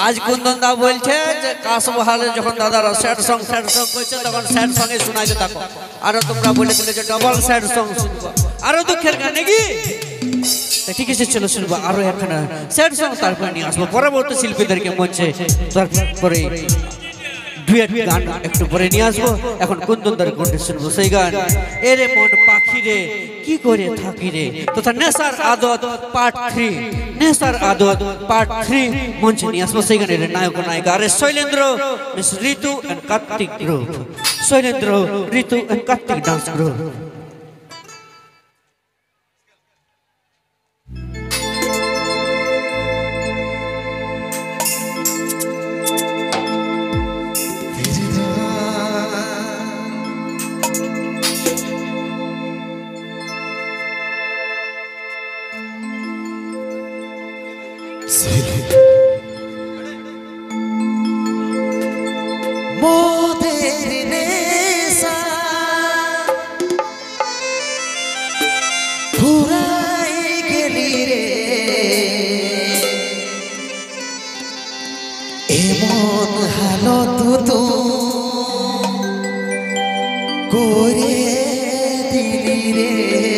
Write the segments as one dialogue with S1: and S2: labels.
S1: आज कुंदनदा বলছে যে কাশবহালে যখন দাদারা স্যাড সং কইছে তখন স্যাড সঙ্গে শোনাইতে থাকো আর তোমরা বলে দিলে যে ডাবল স্যাড সং শুনবো আর দুঃখের গান নাকি ঠিক আছে চলো শুনবো আর এখানে স্যাড সং তারপর নিয়ে আসবো পরবর্তী শিল্পীদেরকে মঞ্চে তারপরে ডুয়েট গান একটু পরে নিয়ে আসবো এখন কুন্দনদার কণ্ঠে শুনবো সেই গান এরে মন পাখি রে কি করে থাকি রে তথা নেশার আদত পার্ট 3 নেশার আদত পার্ট 3 মঞ্চে নিয়ে আসবো সেই গানের নায়ক নায়িকা আরে Shailendra miss Ritu and Kartik group Shailendra Ritu and Kartik dance group
S2: মোদের নেশা ফুরাই গেলি রে এমন হালত তো করে দিলি রে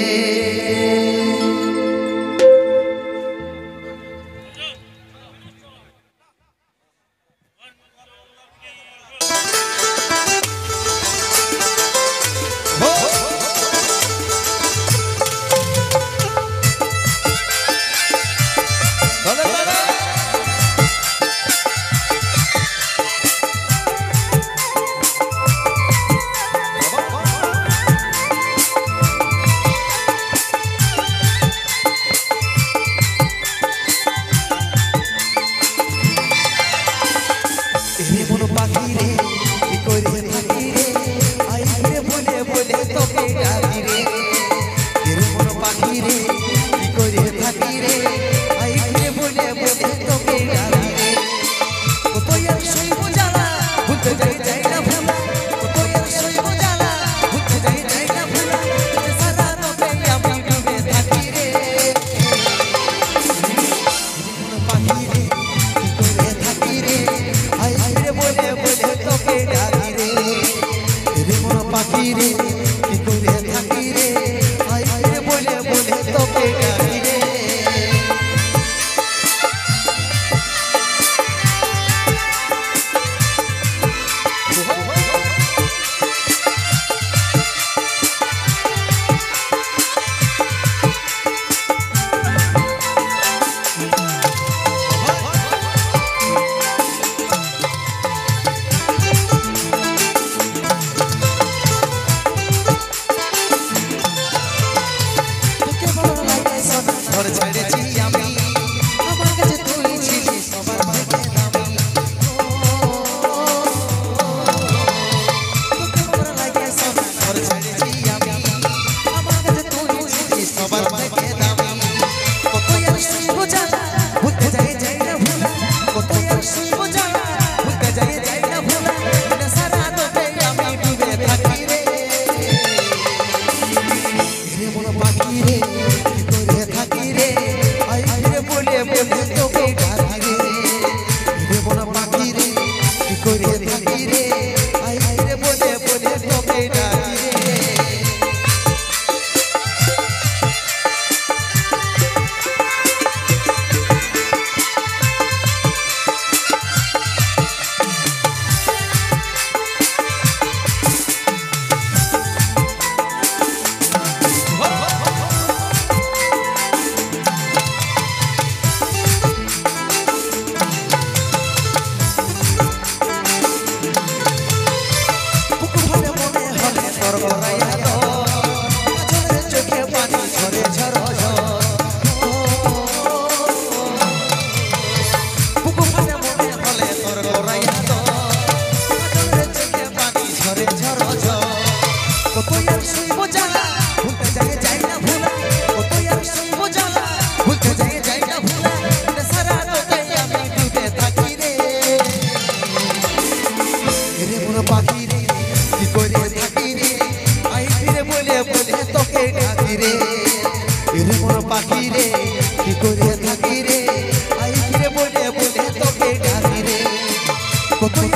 S2: পাখি রে কি করে থাকি রে আই ফিরে বলে বলে তোকে ডাকি কত